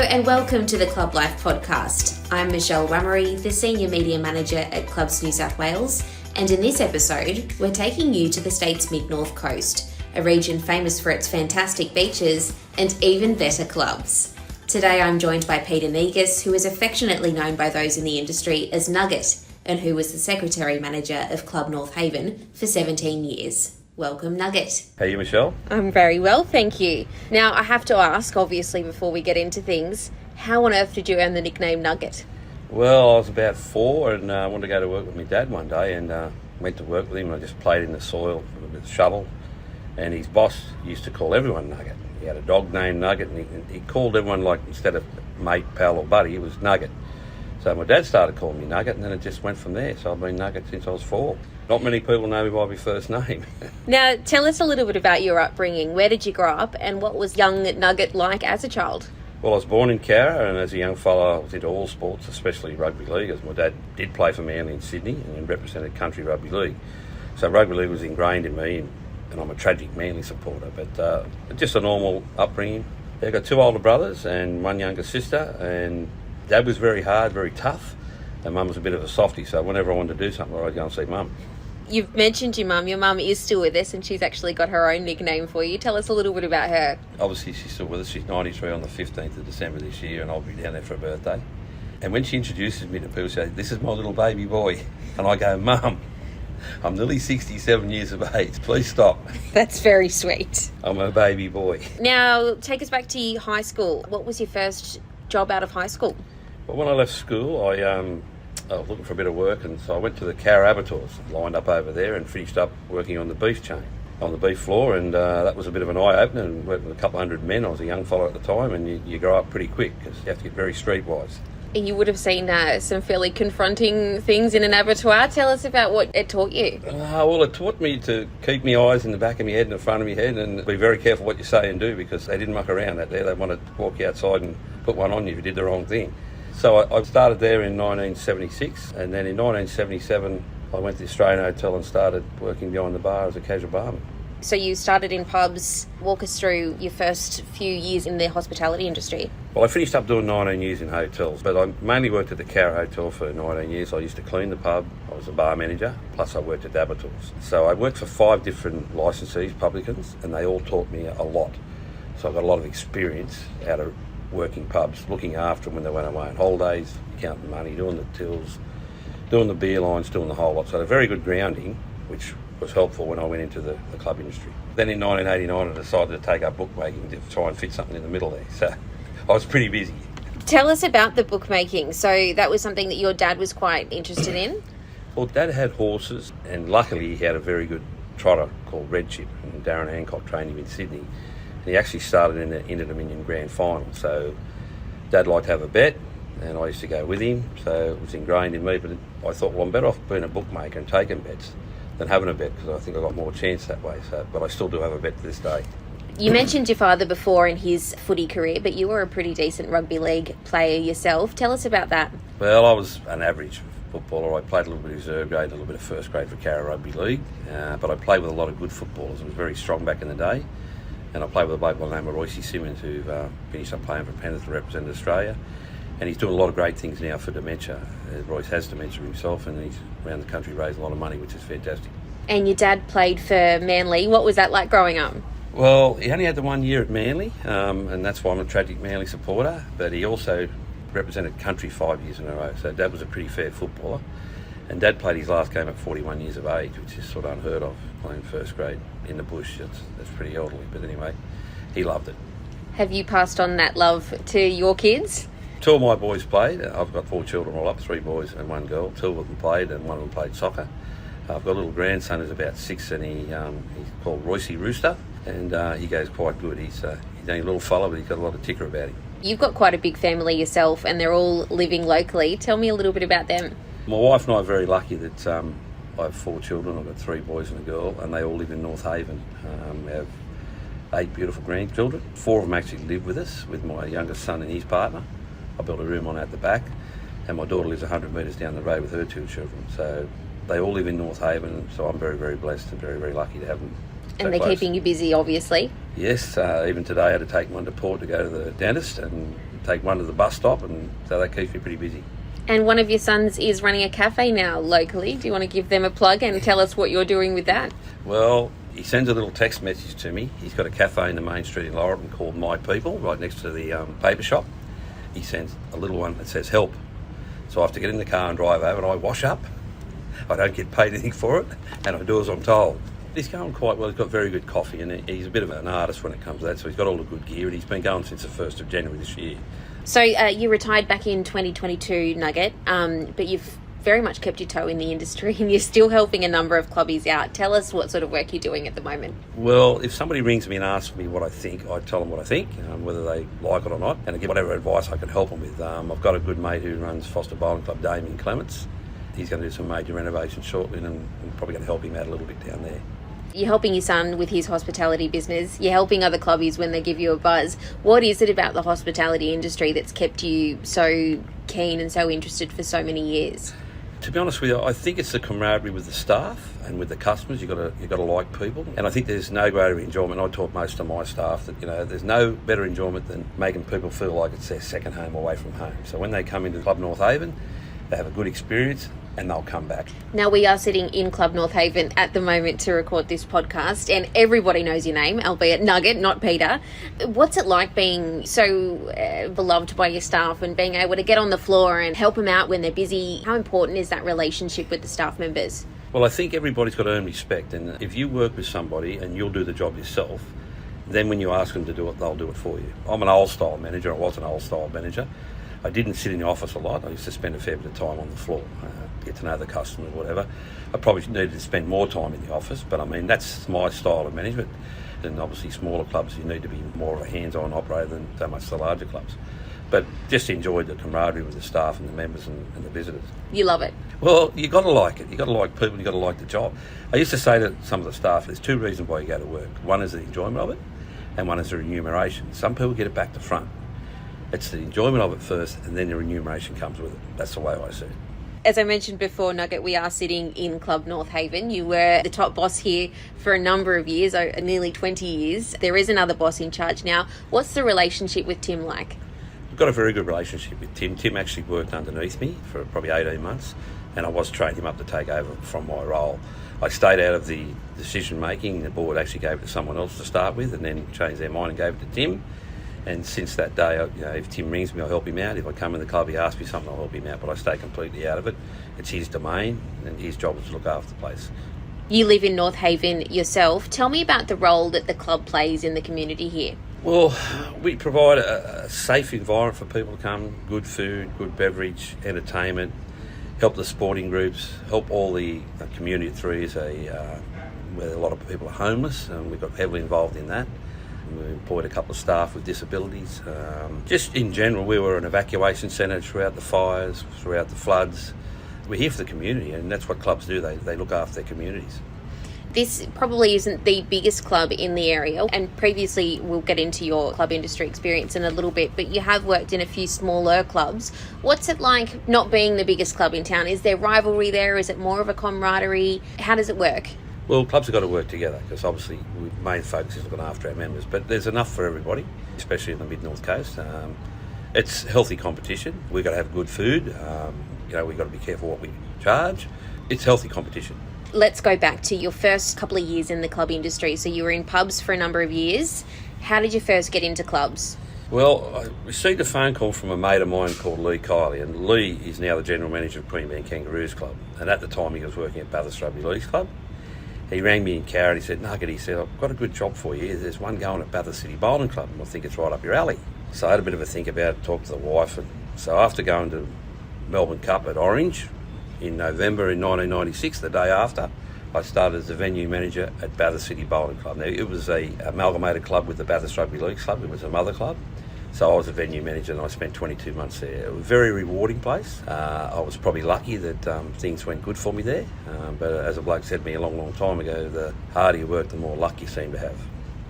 and welcome to the ClubLIFE podcast. I'm Michelle Rummery, the Senior Media Manager at Clubs New South Wales, and in this episode, we're taking you to the state's mid-north coast, a region famous for its fantastic beaches and even better clubs. Today I'm joined by Peter Negus, who is affectionately known by those in the industry as Nugget, and who was the Secretary Manager of Club North Haven for 17 years. Welcome, Nugget. How are you, Michelle? I'm very well, thank you. Now, I have to ask, obviously, before we get into things, how on earth did you earn the nickname Nugget? Well, I was about 4 and I wanted to go to work with my dad one day and went to work with him. I just played in the soil with a shovel, and his boss used to call everyone Nugget. He had a dog named Nugget, and he called everyone, like, instead of mate, pal or buddy, it was Nugget. So my dad started calling me Nugget, and then it just went from there. So I've been Nugget since I was 4. Not many people know me by my first name. Now, tell us a little bit about your upbringing. Where did you grow up, and what was young Nugget like as a child? Well, I was born in Cowra, and as a young fellow I was into all sports, especially rugby league, as my dad did play for Manly in Sydney and represented country rugby league. So rugby league was ingrained in me, and I'm a tragic Manly supporter, but just a normal upbringing. I got 2 older brothers and 1 younger sister, and Dad was very hard, very tough, and Mum was a bit of a softie, so whenever I wanted to do something, I'd go and see Mum. You've mentioned your mum. Your mum is still with us, and she's actually got her own nickname for you. Tell us a little bit about her. Obviously, she's still with us. She's 93 on the 15th of December this year, and I'll be down there for her birthday. And when she introduces me to people, she says, "This is my little baby boy." And I go, "Mum, I'm nearly 67 years of age. Please stop." That's very sweet. I'm a baby boy. Now, take us back to high school. What was your first job out of high school? Well, when I left school, I was looking for a bit of work, and so I went to the Cowra abattoirs, lined up over there, and finished up working on the beef chain, on the beef floor, and that was a bit of an eye-opener, and worked with a couple of hundred men. I was a young fellow at the time, and you grow up pretty quick because you have to get very streetwise. You would have seen some fairly confronting things in an abattoir. Tell us about what it taught you. Well, it taught me to keep my eyes in the back of my head and the front of my head, and be very careful what you say and do, because they didn't muck around out there. They wanted to walk you outside and put one on you if you did the wrong thing. So I started there in 1976, and then in 1977 I went to the Australian Hotel and started working behind the bar as a casual barman. So you started in pubs. Walk us through your first few years in the hospitality industry. Well, I finished up doing 19 years in hotels, but I mainly worked at the Cowra Hotel for 19 years. I used to clean the pub, I was a bar manager, plus I worked at the abattoirs. So I worked for 5 different licensees, publicans, and they all taught me a lot. So I got a lot of experience out of working pubs, looking after them when they went away on holidays, counting money, doing the tills, doing the beer lines, doing the whole lot. So a very good grounding, which was helpful when I went into the club industry. Then in 1989 I decided to take up bookmaking to try and fit something in the middle there. So I was pretty busy. Tell us about the bookmaking. So that was something that your dad was quite interested in? Well, Dad had horses, and luckily he had a very good trotter called Red Chip, and Darren Hancock trained him in Sydney. And he actually started in the Inter-Dominion Grand Final. So Dad liked to have a bet, and I used to go with him, so it was ingrained in me. But I thought, well, I'm better off being a bookmaker and taking bets than having a bet, because I think I got more chance that way. So, but I still do have a bet to this day. You mentioned your father before in his footy career, but you were a pretty decent rugby league player yourself. Tell us about that. Well, I was an average footballer. I played a little bit of reserve grade, a little bit of first grade for Cowra Rugby League, but I played with a lot of good footballers. I was very strong back in the day. And I played with a bloke by the name of Royce Simmons, who finished up playing for Penrith to represent Australia. And he's doing a lot of great things now for dementia. Royce has dementia himself, and he's around the country raising a lot of money, which is fantastic. And your dad played for Manly. What was that like growing up? Well, he only had the 1 year at Manly, and that's why I'm a tragic Manly supporter. But he also represented country 5 years in a row. So Dad was a pretty fair footballer. And Dad played his last game at 41 years of age, which is sort of unheard of, playing first grade in the bush. That's pretty elderly, but anyway, he loved it. Have you passed on that love to your kids? 2 of my boys played. I've got 4 children all up, 3 boys and 1 girl. 2 of them played, and 1 of them played soccer. I've got a little grandson who's about 6, and he's called Royce Rooster, and he goes quite good. He's only a little fella, but he's got a lot of ticker about him. You've got quite a big family yourself, and they're all living locally. Tell me a little bit about them. My wife and I are very lucky that I have 4 children. I've got 3 boys and a girl, and they all live in North Haven. We have 8 beautiful grandchildren. 4 of them actually live with us, with my youngest son and his partner. I built a room on at the back, and my daughter lives 100 metres down the road with her 2 children. So they all live in North Haven, so I'm very, very blessed and very, very lucky to have them. And they're keeping you busy, obviously. Yes, even today I had to take one to Port to go to the dentist, and take one to the bus stop, and so that keeps me pretty busy. And one of your sons is running a cafe now locally. Do you want to give them a plug and tell us what you're doing with that? Well, he sends a little text message to me. He's got a cafe in the main street in Laurelton called My People, right next to the paper shop. He sends a little one that says help. So I have to get in the car and drive over, and I wash up. I don't get paid anything for it, and I do as I'm told. He's going quite well. He's got very good coffee, and he's a bit of an artist when it comes to that, so he's got all the good gear, and he's been going since the 1st of January this year. So you retired back in 2022, Nugget, but you've very much kept your toe in the industry and you're still helping a number of clubbies out. Tell us what sort of work you're doing at the moment. Well, if somebody rings me and asks me what I think, I tell them what I think, whether they like it or not, and I give whatever advice I can help them with. I've got a good mate who runs Foster Bowling Club, Damien Clements. He's going to do some major renovations shortly, and I'm probably going to help him out a little bit down there. You're helping your son with his hospitality business. You're helping other clubbies when they give you a buzz. What is it about the hospitality industry that's kept you so keen and so interested for so many years? To be honest with you, I think it's the camaraderie with the staff and with the customers. You've got to like people, and I think there's no greater enjoyment. I taught most of my staff that there's no better enjoyment than making people feel like it's their second home away from home. So when they come into Club North Haven, they have a good experience, and they'll come back. Now, we are sitting in Club North Haven at the moment to record this podcast, and everybody knows your name, albeit Nugget, not Peter. What's it like being so beloved by your staff and being able to get on the floor and help them out when they're busy? How important is that relationship with the staff members? Well, I think everybody's got to earn respect, and if you work with somebody and you'll do the job yourself, then when you ask them to do it, they'll do it for you. I'm an old-style manager. I was an old-style manager. I didn't sit in the office a lot. I used to spend a fair bit of time on the floor, get to know the customers, whatever. I probably needed to spend more time in the office, but I mean, that's my style of management. And obviously smaller clubs, you need to be more of a hands-on operator than so much the larger clubs. But just enjoyed the camaraderie with the staff and the members and the visitors. You love it? Well, you got to like it. You got to like people, you got to like the job. I used to say to some of the staff, there's two reasons why you go to work. One is the enjoyment of it, and one is the remuneration. Some people get it back to front. It's the enjoyment of it first, and then the remuneration comes with it. That's the way I see it. As I mentioned before, Nugget, we are sitting in Club North Haven. You were the top boss here for a number of years, nearly 20 years. There is another boss in charge now. What's the relationship with Tim like? I've got a very good relationship with Tim. Tim actually worked underneath me for probably 18 months, and I was training him up to take over from my role. I stayed out of the decision making. The board actually gave it to someone else to start with, and then changed their mind and gave it to Tim. And since that day, if Tim rings me, I'll help him out. If I come in the club, he asks me something, I'll help him out. But I stay completely out of it. It's his domain, and his job is to look after the place. You live in North Haven yourself. Tell me about the role that the club plays in the community here. Well, we provide a safe environment for people to come, good food, good beverage, entertainment, help the sporting groups, help all the community at Three where a lot of people are homeless, and we got heavily involved in that. We employed a couple of staff with disabilities. Just in general, we were an evacuation centre throughout the fires, throughout the floods. We're here for the community, and that's what clubs do. They look after their communities. This probably isn't the biggest club in the area, and previously we'll get into your club industry experience in a little bit, but you have worked in a few smaller clubs. What's it like not being the biggest club in town? Is there rivalry there? Is it more of a camaraderie? How does it work? Well, clubs have got to work together because obviously our main focus is looking after our members, but there's enough for everybody, especially in the mid-north coast. It's healthy competition. We've got to have good food. We've got to be careful what we charge. It's healthy competition. Let's go back to your first couple of years in the club industry. So you were in pubs for a number of years. How did you first get into clubs? Well, I received a phone call from a mate of mine called Lee Kiley, and Lee is now the general manager of Queanbeyan Kangaroos Club, and at the time he was working at Bathurst Rugby Leagues Club. He rang me in Carrot. He said, Nugget, he said, I've got a good job for you. There's one going at Bathurst City Bowling Club, and I think it's right up your alley. So I had a bit of a think about it, talked to the wife. And so after going to Melbourne Cup at Orange in November in 1996, the day after, I started as the venue manager at Bathurst City Bowling Club. Now, it was a amalgamated club with the Bathurst Rugby Leagues Club. It was a mother club. So I was a venue manager, and I spent 22 months there. It was a very rewarding place. I was probably lucky that things went good for me there. But as a bloke said to me a long, long time ago, the harder you work, the more luck you seem to have.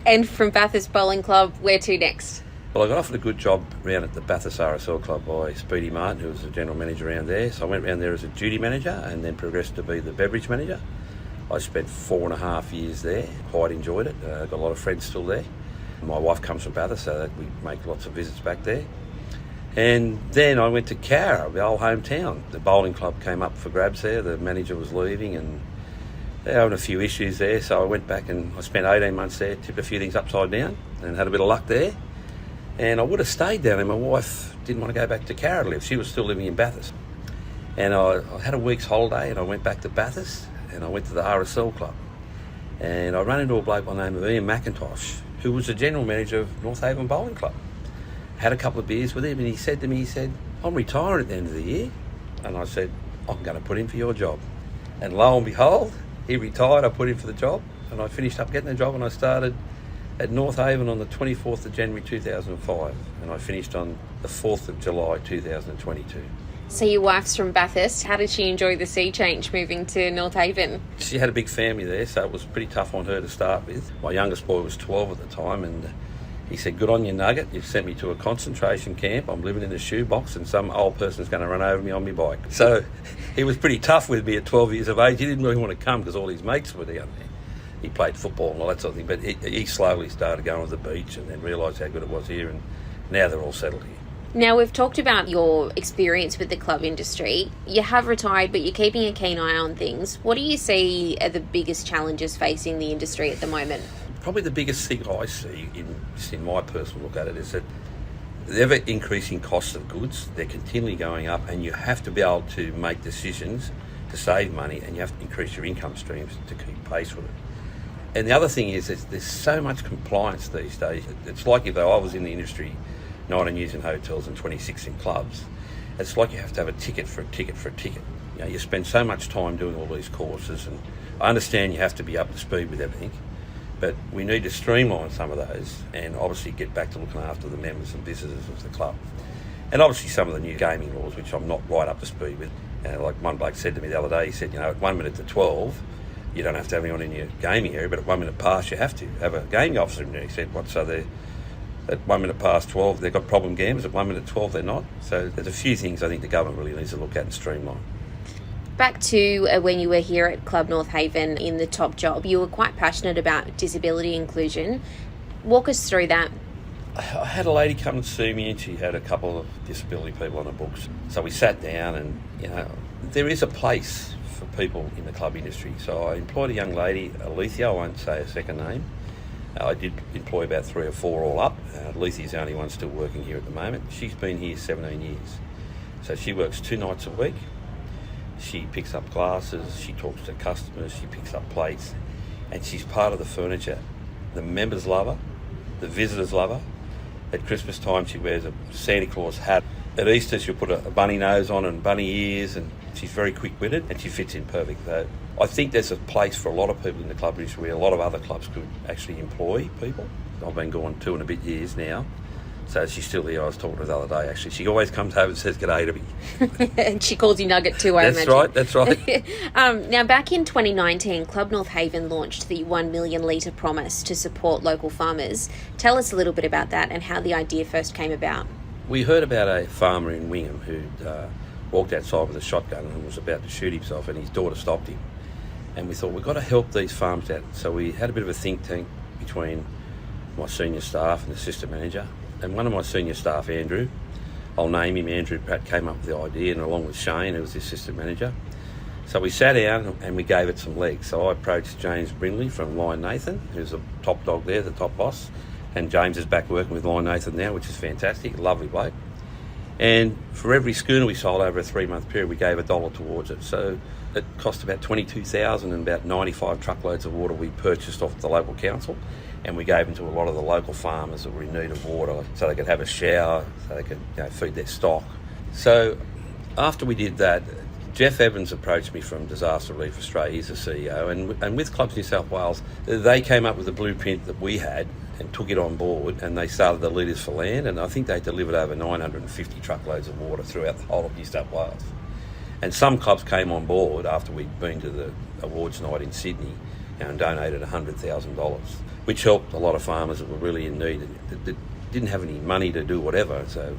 And from Bathurst Bowling Club, where to next? Well, I got offered a good job around at the Bathurst RSL Club by Speedy Martin, who was the general manager around there. So I went around there as a duty manager and then progressed to be the beverage manager. I spent 4.5 years there. Quite enjoyed it. Got a lot of friends still there. My wife comes from Bathurst, so we make lots of visits back there. And then I went to Cowra, the old hometown. The bowling club came up for grabs there. The manager was leaving and they were having a few issues there. So I went back and I spent 18 months there, tipped a few things upside down and had a bit of luck there. And I would have stayed down there. My wife didn't want to go back to Cowra to live. She was still living in Bathurst. And I had a week's holiday and I went back to Bathurst and I went to the RSL club. And I ran into a bloke by the name of Ian McIntosh, who was the general manager of North Haven Bowling Club. Had a couple of beers with him and he said to me, I'm retiring at the end of the year. And I said, I'm going to put in for your job. And lo and behold, he retired, I put in for the job and I finished up getting the job and I started at North Haven on the 24th of January 2005 and I finished on the 4th of July 2022. So your wife's from Bathurst. How did she enjoy the sea change moving to North Haven? She had a big family there, so it was pretty tough on her to start with. My youngest boy was 12 at the time and he said, good on you, Nugget. You've sent me to a concentration camp. I'm living in a shoebox and some old person's going to run over me on my bike. So he was pretty tough with me at 12 years of age. He didn't really want to come because all his mates were down there. He played football and all that sort of thing, but he slowly started going to the beach and then realised how good it was here, and now they're all settled here. Now, we've talked about your experience with the club industry. You have retired, but you're keeping a keen eye on things. What do you see are the biggest challenges facing the industry at the moment? Probably the biggest thing I see, in my personal look at it, is that the ever-increasing costs of goods, they're continually going up, and you have to be able to make decisions to save money, and you have to increase your income streams to keep pace with it. And the other thing is there's so much compliance these days. It's like if I was in the industry 19 years in hotels and 26 in clubs, it's like you have to have a ticket for a ticket for a ticket. You know, you spend so much time doing all these courses, and I understand you have to be up to speed with everything, but we need to streamline some of those and obviously get back to looking after the members and visitors of the club. And obviously some of the new gaming laws, which I'm not right up to speed with. Like one bloke said to me the other day, he said, at 1 minute to 12, you don't have to have anyone in your gaming area, but at 1 minute past you have to have a gaming officer in there. He said, what, so they're at 1 minute past 12 they've got problem gamers, at 1 minute 12 they're not. So there's a few things I think the government really needs to look at and streamline. Back to when you were here at Club North Haven in the top job, you were quite passionate about disability inclusion. Walk us through that. I had a lady come and see me and she had a couple of disability people on her books. So we sat down and, there is a place for people in the club industry. So I employed a young lady, Alethea, I won't say her second name. I did employ about 3 or 4 all up. Alethea's the only one still working here at the moment. She's been here 17 years. So she works 2 nights a week. She picks up glasses, she talks to customers, she picks up plates, and she's part of the furniture. The members love her, the visitors love her. At Christmas time she wears a Santa Claus hat. At Easter she'll put a bunny nose on and bunny ears, and she's very quick-witted and she fits in perfect. So I think there's a place for a lot of people in the club industry where a lot of other clubs could actually employ people. I've been gone 2 and a bit years now. So she's still here. I was talking to her the other day, actually. She always comes over and says g'day to me. And she calls you Nugget too, I imagine. That's right. Now, back in 2019, Club North Haven launched the 1 million litre promise to support local farmers. Tell us a little bit about that and how the idea first came about. We heard about a farmer in Wingham who'd walked outside with a shotgun and was about to shoot himself, and his daughter stopped him. And we thought, we've got to help these farms out. So we had a bit of a think tank between my senior staff and the assistant manager. And one of my senior staff, Andrew, I'll name him, Andrew Pratt, came up with the idea, and along with Shane, who was the assistant manager. So we sat down and we gave it some legs. So I approached James Brindley from Lion Nathan, who's a top dog there, the top boss. And James is back working with Lion Nathan now, which is fantastic, lovely bloke. And for every schooner we sold over a 3-month period, we gave $1 towards it. So it cost about $22,000 and about 95 truckloads of water we purchased off the local council. And we gave them to a lot of the local farmers that were in need of water so they could have a shower, so they could feed their stock. So after we did that, Jeff Evans approached me from Disaster Relief Australia. He's the CEO. And with Clubs New South Wales, they came up with a blueprint that we had and took it on board, and they started the Leaders for Land, and I think they delivered over 950 truckloads of water throughout the whole of New South Wales. And some clubs came on board after we'd been to the awards night in Sydney and donated $100,000, which helped a lot of farmers that were really in need that didn't have any money to do whatever. So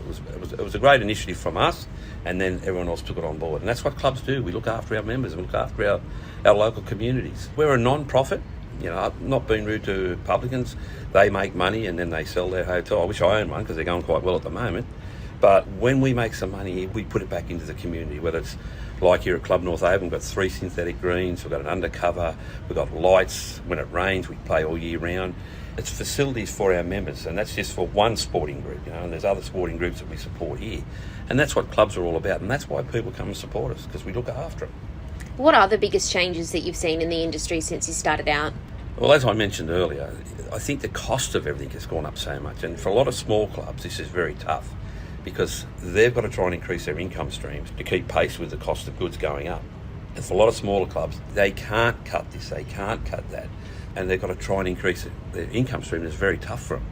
it was a great initiative from us, and then everyone else took it on board. And that's what clubs do. We look after our members and we look after our local communities. We're a non-profit. I've not been rude to publicans. They make money and then they sell their hotel. I wish I owned one because they're going quite well at the moment. But when we make some money, we put it back into the community, whether it's like here at Club North Haven, we've got 3 synthetic greens, we've got an undercover, we've got lights. When it rains, we play all year round. It's facilities for our members, and that's just for one sporting group, and there's other sporting groups that we support here. And that's what clubs are all about, and that's why people come and support us, because we look after them. What are the biggest changes that you've seen in the industry since you started out? Well, as I mentioned earlier, I think the cost of everything has gone up so much, and for a lot of small clubs, this is very tough, because they've got to try and increase their income streams to keep pace with the cost of goods going up. And for a lot of smaller clubs, they can't cut this, they can't cut that, and they've got to try and increase their income stream. It's very tough for them.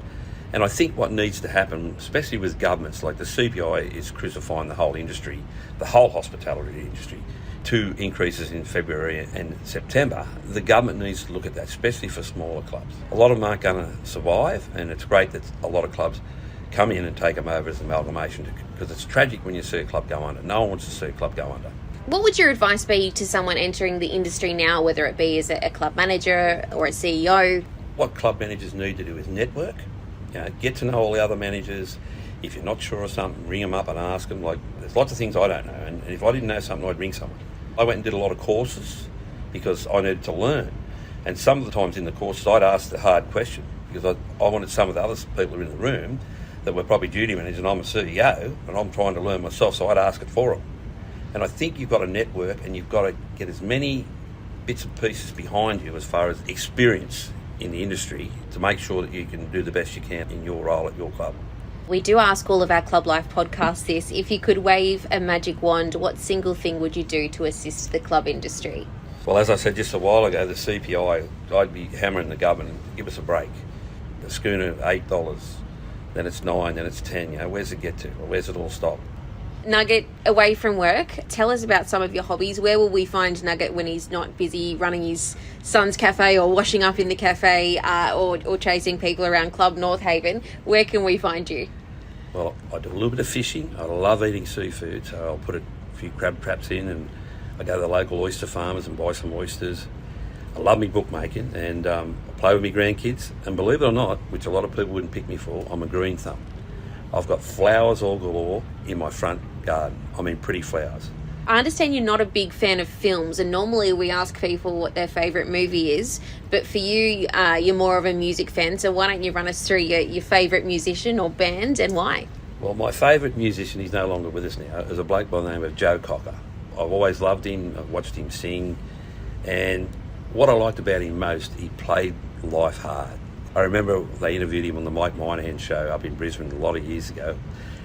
And I think what needs to happen, especially with governments, like the CPI is crucifying the whole industry, the whole hospitality industry, 2 increases in February and September. The government needs to look at that, especially for smaller clubs. A lot of them aren't going to survive, and it's great that a lot of clubs come in and take them over as amalgamation, because it's tragic when you see a club go under. No one wants to see a club go under. What would your advice be to someone entering the industry now, whether it be as a club manager or a CEO? What club managers need to do is network, get to know all the other managers. If you're not sure of something, ring them up and ask them. Like, there's lots of things I don't know, and if I didn't know something, I'd ring someone. I went and did a lot of courses because I needed to learn, and some of the times in the courses I'd ask the hard question, because I wanted some of the other people in the room that were probably duty managers, and I'm a CEO and I'm trying to learn myself, so I'd ask it for them. And I think you've got to network, and you've got to get as many bits and pieces behind you as far as experience in the industry to make sure that you can do the best you can in your role at your club. We do ask all of our Club Life podcasts this. If you could wave a magic wand, what single thing would you do to assist the club industry? Well, as I said just a while ago, the CPI, I'd be hammering the government, give us a break. The schooner, $8, then it's 9, then it's 10. Where's it get to? Or where's it all stop? Nugget, away from work, tell us about some of your hobbies. Where will we find Nugget when he's not busy running his son's cafe or washing up in the cafe or chasing people around Club North Haven? Where can we find you? Well, I do a little bit of fishing. I love eating seafood, so I'll put a few crab traps in, and I go to the local oyster farmers and buy some oysters. I love me bookmaking, and I play with my grandkids. And believe it or not, which a lot of people wouldn't pick me for, I'm a green thumb. I've got flowers all galore in my front garden. I mean, pretty flowers. I understand you're not a big fan of films, and normally we ask people what their favourite movie is, but for you, you're more of a music fan, so why don't you run us through your favourite musician or band and why? Well, my favourite musician, he's no longer with us now, is a bloke by the name of Joe Cocker. I've always loved him, I've watched him sing, and what I liked about him most, he played life hard. I remember they interviewed him on the Mike Moynihan show up in Brisbane a lot of years ago,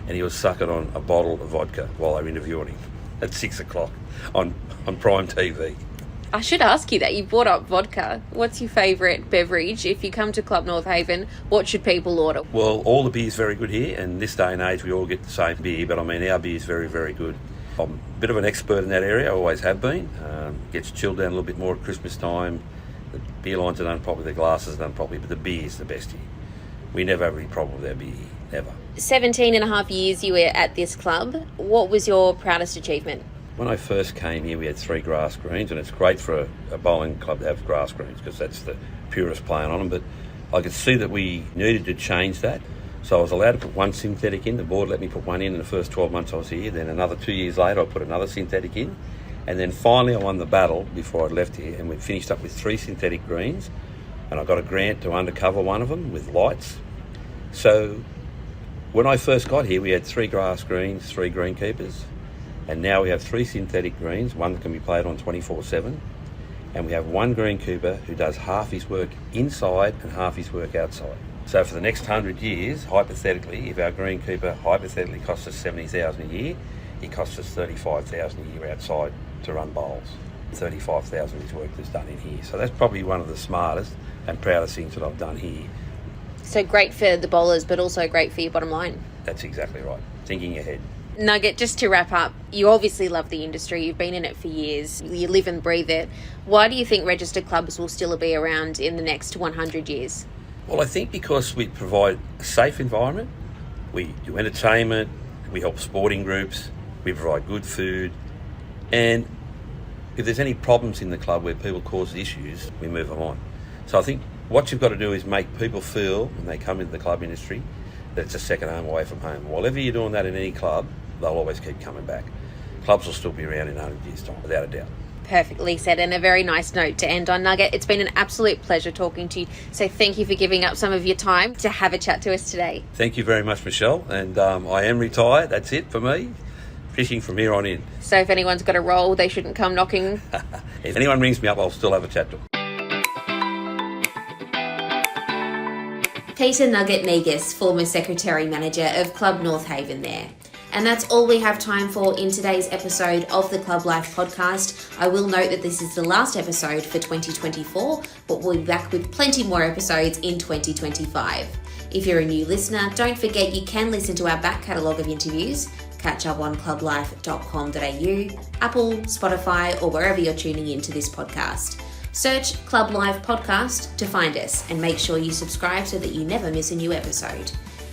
and he was sucking on a bottle of vodka while they were interviewing him at 6 o'clock on Prime TV. I should ask you that. You brought up vodka. What's your favourite beverage? If you come to Club North Haven, what should people order? Well, all the beer's very good here, and this day and age we all get the same beer, but I mean our beer's very, very good. I'm a bit of an expert in that area, I always have been. Gets chilled down a little bit more at Christmas time. The beer lines are done properly, the glasses are done properly, but the beer's the best here. We never have any problem with our beer, never. 17 and a half years you were at this club. What was your proudest achievement? When I first came here, we had 3 grass greens, and it's great for a bowling club to have grass greens because that's the purest playing on them, but I could see that we needed to change that. So I was allowed to put 1 synthetic in. The board let me put 1 in the first 12 months I was here. Then another 2 years later, I put another synthetic in. And then finally I won the battle before I left here, and we finished up with 3 synthetic greens, and I got a grant to undercover one of them with lights. So when I first got here, we had 3 grass greens, 3 greenkeepers, and now we have 3 synthetic greens, one that can be played on 24/7, and we have 1 greenkeeper who does half his work inside and half his work outside. So for the next 100 years, hypothetically, if our greenkeeper hypothetically costs us $70,000 a year, he costs us $35,000 a year outside to run bowls. $35,000 of his work is done in here. So that's probably one of the smartest and proudest things that I've done here. So great for the bowlers, but also great for your bottom line. That's exactly right. Thinking ahead. Nugget, just to wrap up, you obviously love the industry. You've been in it for years. You live and breathe it. Why do you think registered clubs will still be around in the next 100 years? Well, I think because we provide a safe environment, we do entertainment, we help sporting groups, we provide good food, and if there's any problems in the club where people cause issues, we move them on. So I think what you've got to do is make people feel, when they come into the club industry, that it's a second home away from home. Whatever you're doing that in any club, they'll always keep coming back. Clubs will still be around in 100 years' time, without a doubt. Perfectly said, and a very nice note to end on, Nugget. It's been an absolute pleasure talking to you, so thank you for giving up some of your time to have a chat to us today. Thank you very much, Michelle, and I am retired. That's it for me. Fishing from here on in. So if anyone's got a role, they shouldn't come knocking. If anyone rings me up, I'll still have a chat to them. Peter Nugget Negus, former Secretary Manager of Club North Haven there. And that's all we have time for in today's episode of the Club Life podcast. I will note that this is the last episode for 2024, but we'll be back with plenty more episodes in 2025. If you're a new listener, don't forget you can listen to our back catalogue of interviews. Catch up on clublife.com.au, Apple, Spotify, or wherever you're tuning into this podcast. Search Club Life Podcast to find us and make sure you subscribe so that you never miss a new episode.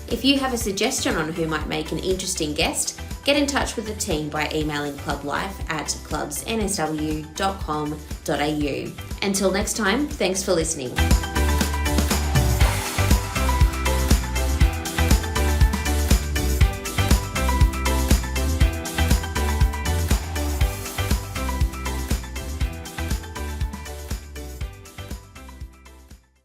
If you have a suggestion on who might make an interesting guest, get in touch with the team by emailing clublife@clubsnsw.com.au. Until next time, thanks for listening.